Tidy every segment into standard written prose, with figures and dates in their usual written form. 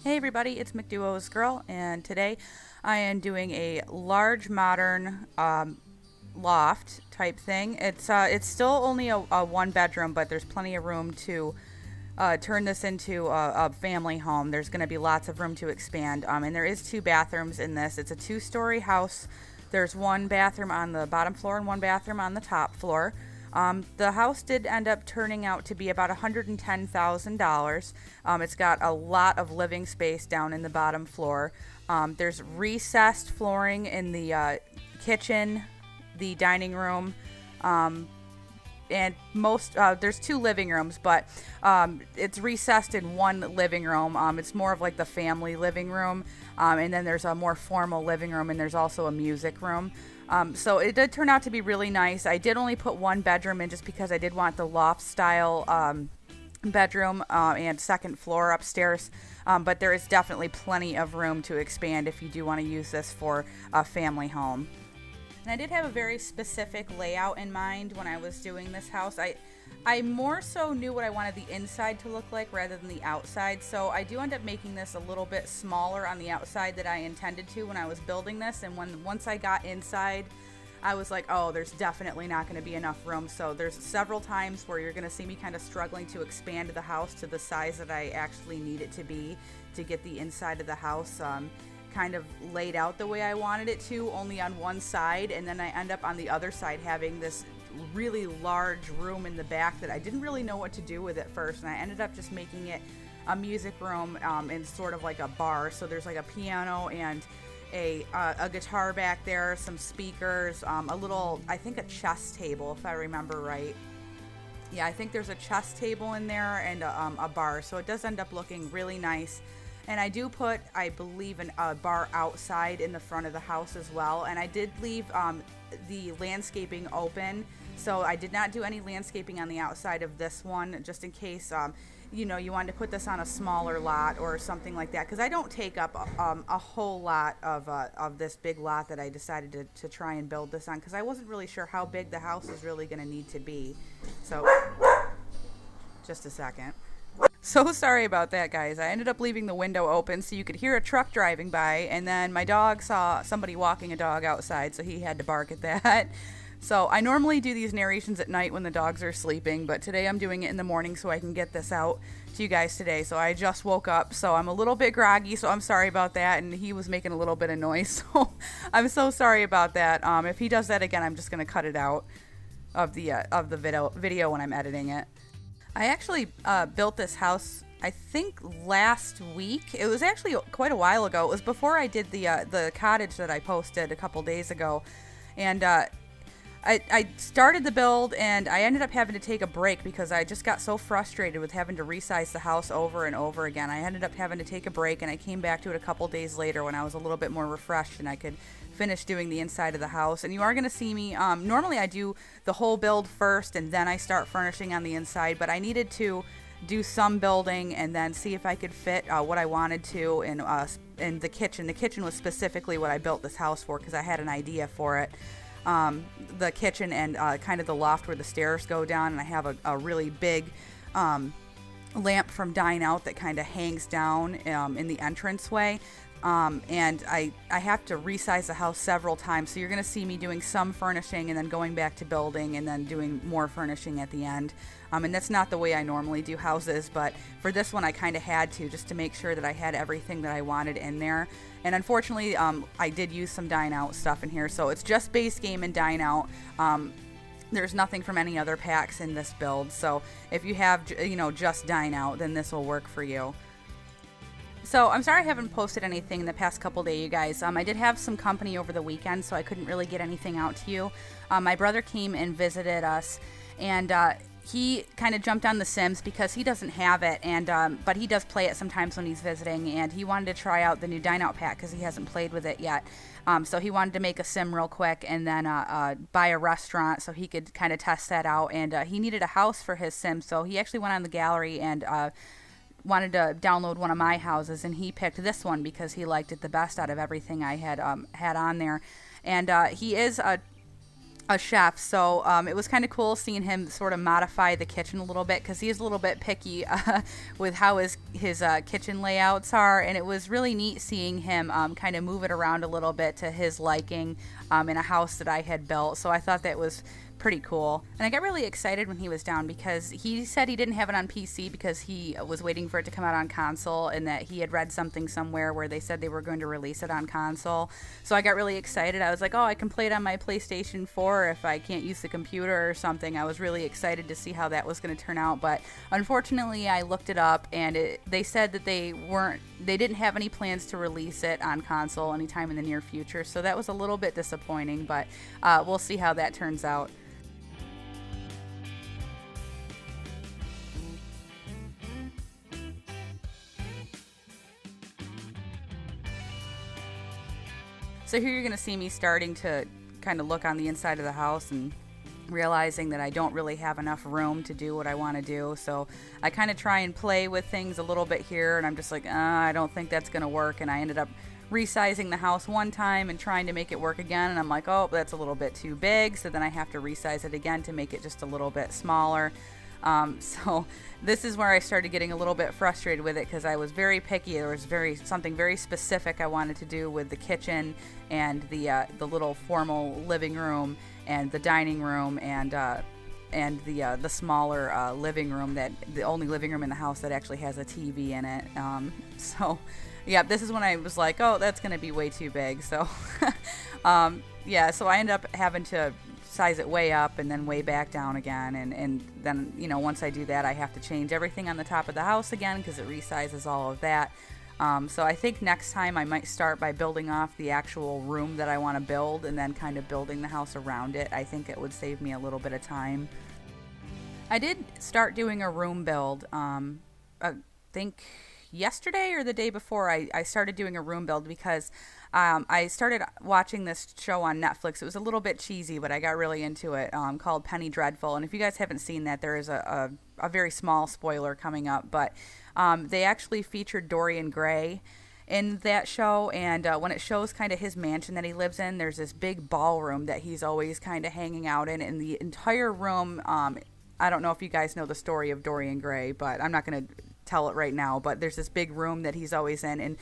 Hey everybody, it's McDuosGirl, and today I am doing a large modern loft type thing. It's still only a one bedroom, but there's plenty of room to turn this into a family home. There's going to be lots of room to expand, and there is two bathrooms in this. It's a two-story house. There's one bathroom on the bottom floor and one bathroom on the top floor. The house did end up turning out to be about $110,000. It's got a lot of living space down in the bottom floor. There's recessed flooring in the kitchen, the dining room, and there's two living rooms, but it's recessed in one living room. It's more of like the family living room, and then there's a more formal living room, and there's also a music room. So it did turn out to be really nice. I did only put one bedroom in just because I did want the loft style bedroom and second floor upstairs, but there is definitely plenty of room to expand if you do want to use this for a family home. And I did have a very specific layout in mind when I was doing this house. I more so knew what I wanted the inside to look like rather than the outside, so I do end up making this a little bit smaller on the outside than I intended to when I was building this, and once I got inside, I was like, oh, there's definitely not going to be enough room. So there's several times where you're going to see me kind of struggling to expand the house to the size that I actually need it to be to get the inside of the house kind of laid out the way I wanted it to, only on one side, and then I end up on the other side having this really large room in the back that I didn't really know what to do with at first, and I ended up just making it a music room and sort of like a bar. So there's like a piano and a guitar back there, some speakers, a little, I think a chess table if I remember right. Yeah, I think there's a chess table in there and a bar, so it does end up looking really nice. And I do put, I believe, a bar outside in the front of the house as well. And I did leave the landscaping open, so I did not do any landscaping on the outside of this one, just in case, you wanted to put this on a smaller lot or something like that. Because I don't take up a whole lot of this big lot that I decided to try and build this on, because I wasn't really sure how big the house is really going to need to be. So, just a second. So sorry about that, guys. I ended up leaving the window open so you could hear a truck driving by, and then my dog saw somebody walking a dog outside, so he had to bark at that. So I normally do these narrations at night when the dogs are sleeping, but today I'm doing it in the morning so I can get this out to you guys today. So I just woke up, so I'm a little bit groggy, so I'm sorry about that, and he was making a little bit of noise, so I'm so sorry about that. If he does that again, I'm just going to cut it out of the video when I'm editing it. I actually built this house, I think, last week. It was actually quite a while ago. It was before I did the cottage that I posted a couple days ago. And I started the build, and I ended up having to take a break because I just got so frustrated with having to resize the house over and over again. I ended up having to take a break, and I came back to it a couple days later when I was a little bit more refreshed and I could finish doing the inside of the house. And you are going to see me, normally I do the whole build first and then I start furnishing on the inside, but I needed to do some building and then see if I could fit what I wanted to in the kitchen. The kitchen was specifically what I built this house for because I had an idea for it. The kitchen and kind of the loft where the stairs go down, and I have a really big lamp from Dine Out that kind of hangs down in the entranceway. And I have to resize the house several times, so you're going to see me doing some furnishing and then going back to building and then doing more furnishing at the end. And that's not the way I normally do houses, but for this one I kind of had to, just to make sure that I had everything that I wanted in there. And unfortunately, I did use some Dine Out stuff in here, so it's just base game and Dine Out. There's nothing from any other packs in this build, so if you have, just Dine Out, then this will work for you. So I'm sorry I haven't posted anything in the past couple days, you guys. I did have some company over the weekend, so I couldn't really get anything out to you. My brother came and visited us, and he kind of jumped on The Sims because he doesn't have it, and but he does play it sometimes when he's visiting, and he wanted to try out the new Dine Out pack because he hasn't played with it yet. So he wanted to make a sim real quick and then buy a restaurant so he could kind of test that out, and he needed a house for his sim, so he actually went on the gallery and wanted to download one of my houses, and he picked this one because he liked it the best out of everything I had on there. And he is a chef, so it was kind of cool seeing him sort of modify the kitchen a little bit because he is a little bit picky with how his kitchen layouts are, and it was really neat seeing him kind of move it around a little bit to his liking in a house that I had built. So I thought that was pretty cool. And I got really excited when he was down because he said he didn't have it on PC because he was waiting for it to come out on console, and that he had read something somewhere where they said they were going to release it on console. So I got really excited. I was like, oh, I can play it on my PlayStation 4 if I can't use the computer or something. I was really excited to see how that was going to turn out, but unfortunately I looked it up and they said that they didn't have any plans to release it on console anytime in the near future. So that was a little bit disappointing, but we'll see how that turns out. So here you're going to see me starting to kind of look on the inside of the house and realizing that I don't really have enough room to do what I want to do. So I kind of try and play with things a little bit here, and I'm just like, I don't think that's going to work. And I ended up resizing the house one time and trying to make it work again, and I'm like, oh, that's a little bit too big. So then I have to resize it again to make it just a little bit smaller. So this is where I started getting a little bit frustrated with it because I was very picky. There was something very specific I wanted to do with the kitchen and the little formal living room and the dining room and the smaller living room, that the only living room in the house that actually has a TV in it. So yeah, this is when I was like, oh, that's going to be way too big. So yeah, so I ended up having to size it way up and then way back down again, and then, you know, once I do that, I have to change everything on the top of the house again because it resizes all of that. So I think next time I might start by building off the actual room that I want to build and then kind of building the house around it. I think it would save me a little bit of time. I did start doing a room build, I think yesterday or the day before. I started doing a room build because I started watching this show on Netflix. It was a little bit cheesy, but I got really into it, called Penny Dreadful. And if you guys haven't seen that, there is a very small spoiler coming up. But they actually featured Dorian Gray in that show. And when it shows kind of his mansion that he lives in, there's this big ballroom that he's always kind of hanging out in. And the entire room, I don't know if you guys know the story of Dorian Gray, but I'm not going to tell it right now. But there's this big room that he's always in. And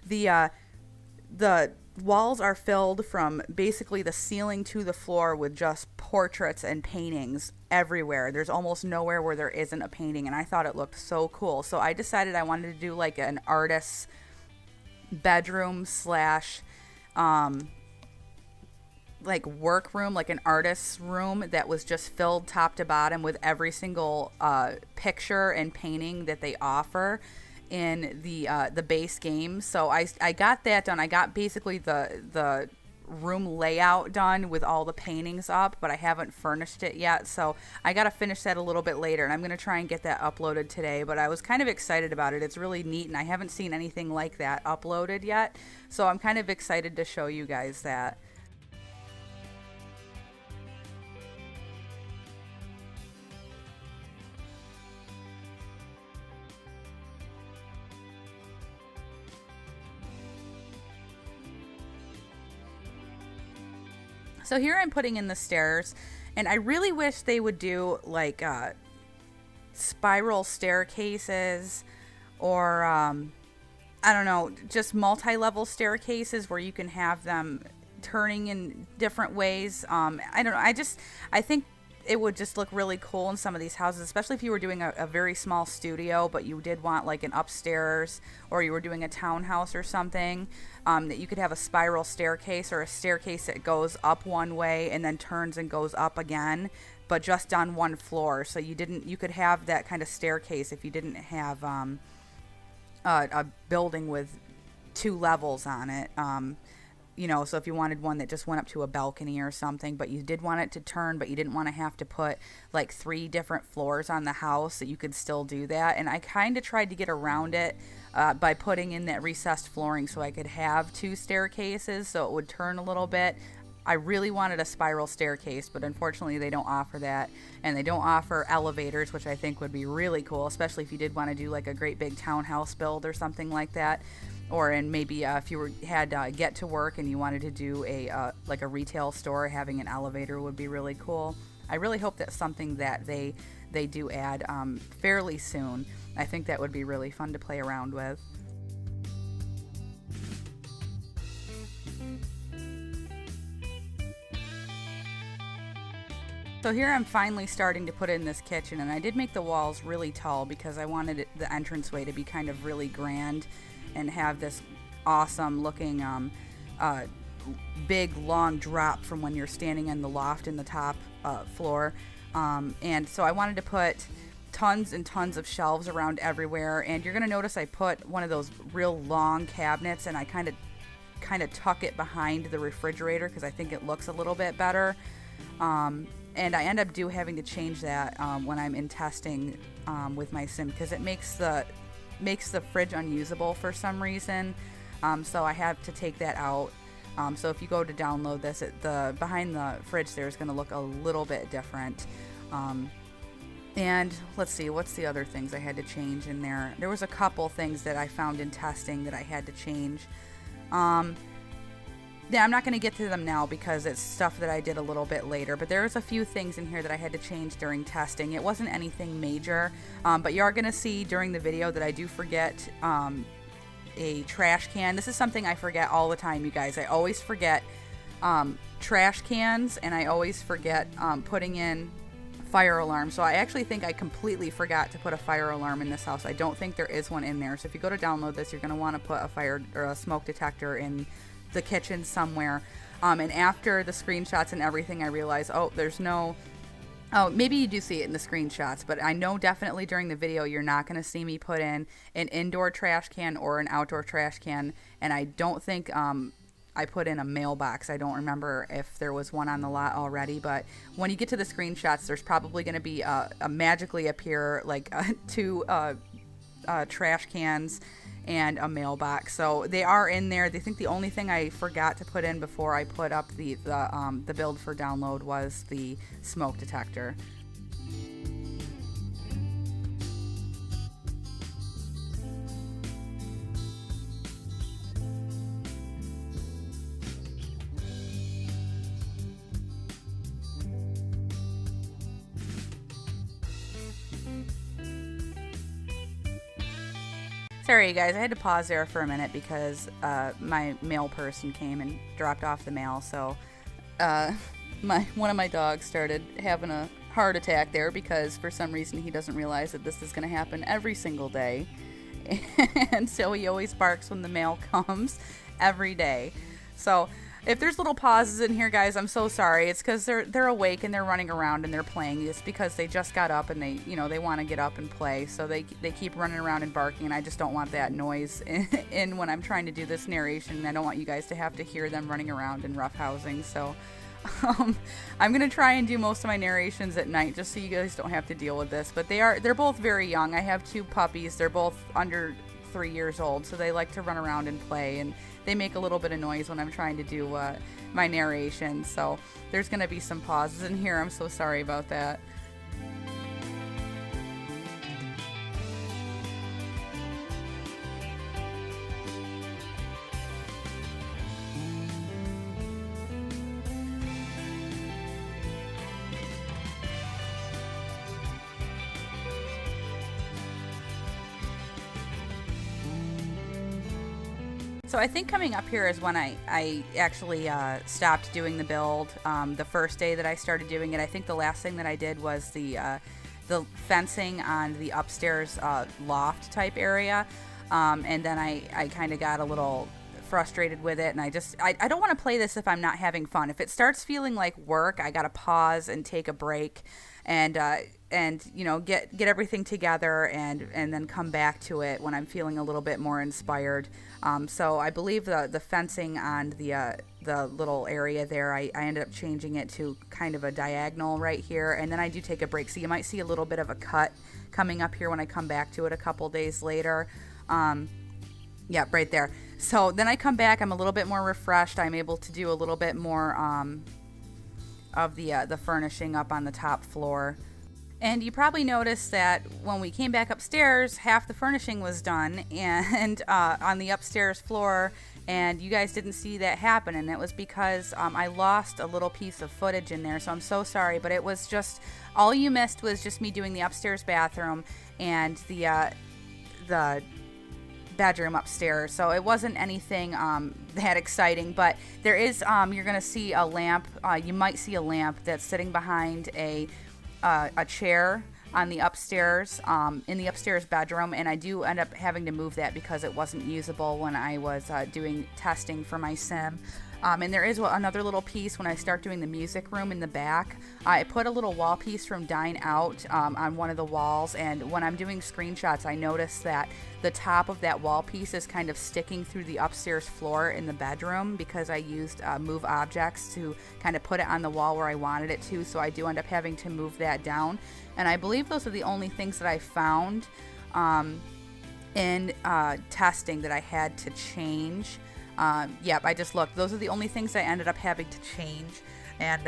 the walls are filled from basically the ceiling to the floor with just portraits and paintings everywhere. There's almost nowhere where there isn't a painting, and I thought it looked so cool. So I decided I wanted to do like an artist's bedroom slash like workroom, like an artist's room that was just filled top to bottom with every single picture and painting that they offer in the base game. So I got that done. I got basically the room layout done with all the paintings up, but I haven't furnished it yet. So I got to finish that a little bit later, and I'm going to try and get that uploaded today. But I was kind of excited about it. It's really neat, and I haven't seen anything like that uploaded yet. So I'm kind of excited to show you guys that. So here I'm putting in the stairs, and I really wish they would do like spiral staircases, or I don't know, just multi-level staircases where you can have them turning in different ways. I don't know. I think it would just look really cool in some of these houses, especially if you were doing a very small studio, but you did want like an upstairs, or you were doing a townhouse or something, that you could have a spiral staircase, or a staircase that goes up one way and then turns and goes up again, but just on one floor. So you could have that kind of staircase if you didn't have a building with 2 levels on it. You know, so if you wanted one that just went up to a balcony or something, but you did want it to turn, but you didn't want to have to put like 3 different floors on the house, that you could still do that. And I kind of tried to get around it by putting in that recessed flooring so I could have 2 staircases so it would turn a little bit. I really wanted a spiral staircase, but unfortunately they don't offer that, and they don't offer elevators, which I think would be really cool, especially if you did want to do like a great big townhouse build or something like that. Or in maybe if you had get to work and you wanted to do a like a retail store, having an elevator would be really cool. I really hope that's something that they do add fairly soon. I think that would be really fun to play around with. So here I'm finally starting to put in this kitchen, and I did make the walls really tall because I wanted the entranceway to be kind of really grand and have this awesome looking big long drop from when you're standing in the loft in the top floor. And so I wanted to put tons and tons of shelves around everywhere, and you're gonna notice I put one of those real long cabinets, and I kind of tuck it behind the refrigerator because I think it looks a little bit better. And I end up having to change that when I'm in testing with my sim, because it makes the fridge unusable for some reason. So I have to take that out. So if you go to download this, the behind the fridge there is going to look a little bit different. And let's see, what's the other things I had to change in there? There was a couple things that I found in testing that I had to change. Yeah, I'm not going to get to them now because it's stuff that I did a little bit later, but there was a few things in here that I had to change during testing. It wasn't anything major, but you are going to see during the video that I do forget a trash can. This is something I forget all the time, you guys. I always forget trash cans, and I always forget putting in fire alarm. So I actually think I completely forgot to put a fire alarm in this house. I don't think there is one in there. So if you go to download this, you're going to want to put a fire or a smoke detector in the kitchen somewhere. And after the screenshots and everything, I realized, maybe you do see it in the screenshots, but I know definitely during the video you're not going to see me put in an indoor trash can or an outdoor trash can. And I don't think I put in a mailbox. I don't remember if there was one on the lot already, but when you get to the screenshots, there's probably going to be a magically appear like two trash cans and a mailbox. So they are in there. They think the only thing I forgot to put in before I put up the build for download was the smoke detector. Sorry, you guys, I had to pause there for a minute because my mail person came and dropped off the mail. So one of my dogs started having a heart attack there because for some reason he doesn't realize that this is going to happen every single day. And so he always barks when the mail comes every day. So if there's little pauses in here, guys, I'm so sorry. It's because they're awake and they're running around and they're playing. It's because they just got up and they want to get up and play. So they keep running around and barking, and I just don't want that noise in when I'm trying to do this narration. I don't want you guys to have to hear them running around and roughhousing. So I'm gonna try and do most of my narrations at night just so you guys don't have to deal with this. But they're both very young. I have two puppies. They're both under 3 years old, so they like to run around and play, and they make a little bit of noise when I'm trying to do my narration. So there's gonna be some pauses in here. I'm so sorry about that. So I think coming up here is when I actually stopped doing the build. The first day that I started doing it, I think the last thing that I did was the fencing on the upstairs loft type area. And then I kind of got a little frustrated with it, and I don't want to play this if I'm not having fun. If it starts feeling like work, I gotta pause and take a break and get everything together and then come back to it when I'm feeling a little bit more inspired. So I believe the fencing on the little area there, I ended up changing it to kind of a diagonal right here, and then I do take a break. So you might see a little bit of a cut coming up here when I come back to it a couple days later. Yep, right there. So then I come back, I'm a little bit more refreshed. I'm able to do a little bit more of the furnishing up on the top floor. And you probably noticed that when we came back upstairs, half the furnishing was done and on the upstairs floor, and you guys didn't see that happen. And it was because I lost a little piece of footage in there, so I'm so sorry. But it was just, all you missed was just me doing the upstairs bathroom and the bedroom upstairs. So it wasn't anything that exciting, but there is, you're going to see a lamp. You might see a lamp that's sitting behind a chair on the upstairs, in the upstairs bedroom, and I do end up having to move that because it wasn't usable when I was doing testing for my sim. And there is another little piece when I start doing the music room in the back. I put a little wall piece from Dine Out on one of the walls, and when I'm doing screenshots, I notice that the top of that wall piece is kind of sticking through the upstairs floor in the bedroom because I used Move Objects to kind of put it on the wall where I wanted it to, so I do end up having to move that down. And I believe those are the only things that I found in testing that I had to change. Yep, I just looked. Those are the only things I ended up having to change. And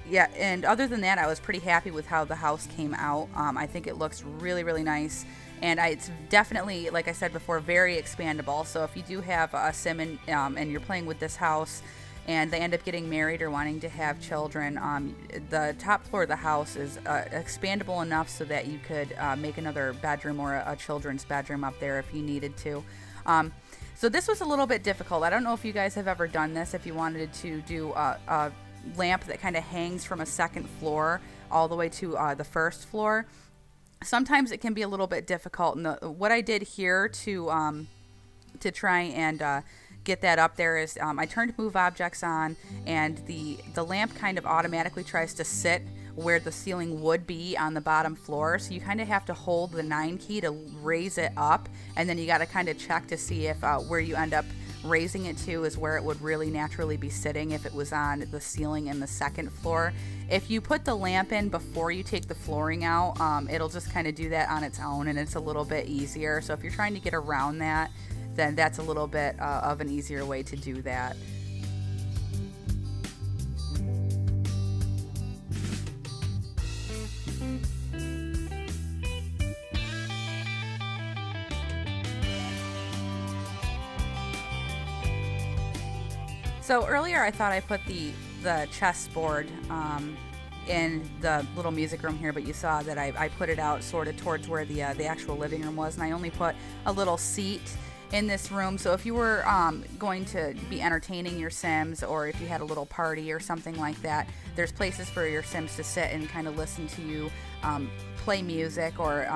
yeah, and other than that, I was pretty happy with how the house came out. I think it looks really, really nice. And it's definitely, like I said before, very expandable. So if you do have a sim and you're playing with this house and they end up getting married or wanting to have children, the top floor of the house is expandable enough so that you could make another bedroom or a children's bedroom up there if you needed to. So this was a little bit difficult. I don't know if you guys have ever done this, if you wanted to do a lamp that kind of hangs from a second floor all the way to the first floor. Sometimes it can be a little bit difficult. And what I did here to try and get that up there is I turned Move Objects on, and the lamp kind of automatically tries to sit where the ceiling would be on the bottom floor. So you kind of have to hold the 9 key to raise it up, and then you got to kind of check to see if where you end up raising it to is where it would really naturally be sitting if it was on the ceiling in the second floor. If you put the lamp in before you take the flooring out, it'll just kind of do that on its own, and it's a little bit easier. So if you're trying to get around that, then that's a little bit of an easier way to do that. So earlier I thought I put the chessboard in the little music room here, but you saw that I put it out sort of towards where the actual living room was, and I only put a little seat in this room. So if you were going to be entertaining your Sims, or if you had a little party or something like that, there's places for your Sims to sit and kind of listen to you play music, or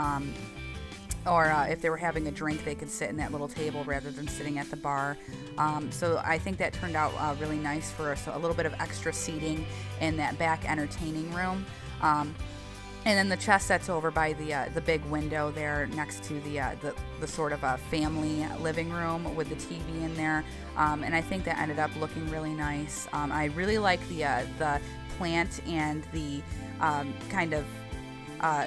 if they were having a drink, they could sit in that little table rather than sitting at the bar. So I think that turned out really nice for us. So a little bit of extra seating in that back entertaining room. And then the chess set's over by the big window there next to the sort of a family living room with the TV in there. And I think that ended up looking really nice. I really like the plant and the kind of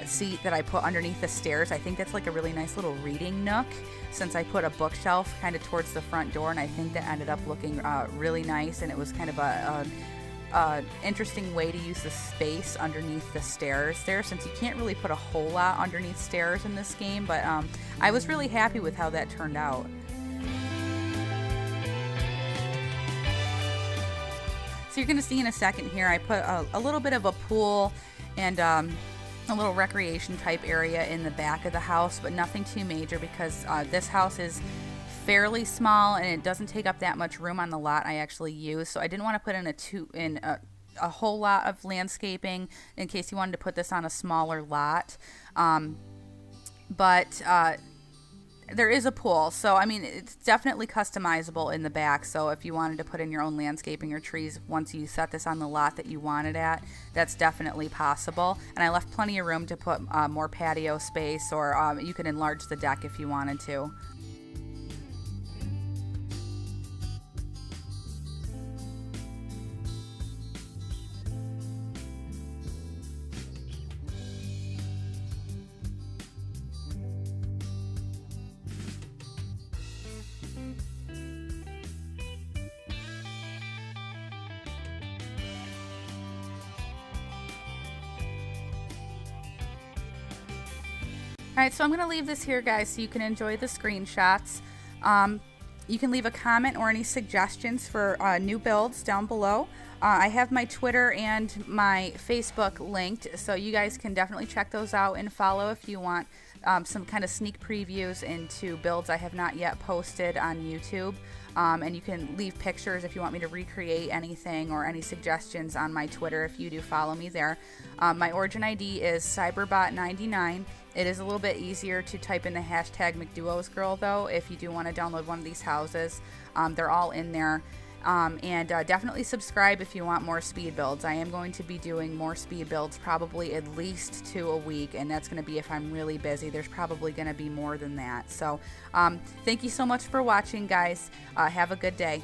seat that I put underneath the stairs. I think that's like a really nice little reading nook, since I put a bookshelf kind of towards the front door, and I think that ended up looking really nice, and it was kind of a interesting way to use the space underneath the stairs there, since you can't really put a whole lot underneath stairs in this game. But I was really happy with how that turned out. So you're going to see in a second here, I put a little bit of a pool and a little recreation type area in the back of the house, but nothing too major, because this house is fairly small and it doesn't take up that much room on the lot I actually use. So I didn't want to put in a whole lot of landscaping in case you wanted to put this on a smaller lot. But there is a pool, so I mean, it's definitely customizable in the back. So if you wanted to put in your own landscaping or trees once you set this on the lot that you wanted at, that's definitely possible. And I left plenty of room to put more patio space, or you can enlarge the deck if you wanted to. All right, so I'm going to leave this here, guys, so you can enjoy the screenshots. You can leave a comment or any suggestions for new builds down below. I have my Twitter and my Facebook linked, so you guys can definitely check those out and follow if you want some kind of sneak previews into builds I have not yet posted on YouTube. And you can leave pictures if you want me to recreate anything or any suggestions on my Twitter if you do follow me there. My origin ID is cyberbot99. It is a little bit easier to type in the hashtag McDuosGirl though if you do want to download one of these houses. They're all in there. And definitely subscribe if you want more speed builds. I am going to be doing more speed builds, probably at least 2 a week, and that's going to be if I'm really busy. There's probably going to be more than that. So thank you so much for watching, guys. Have a good day.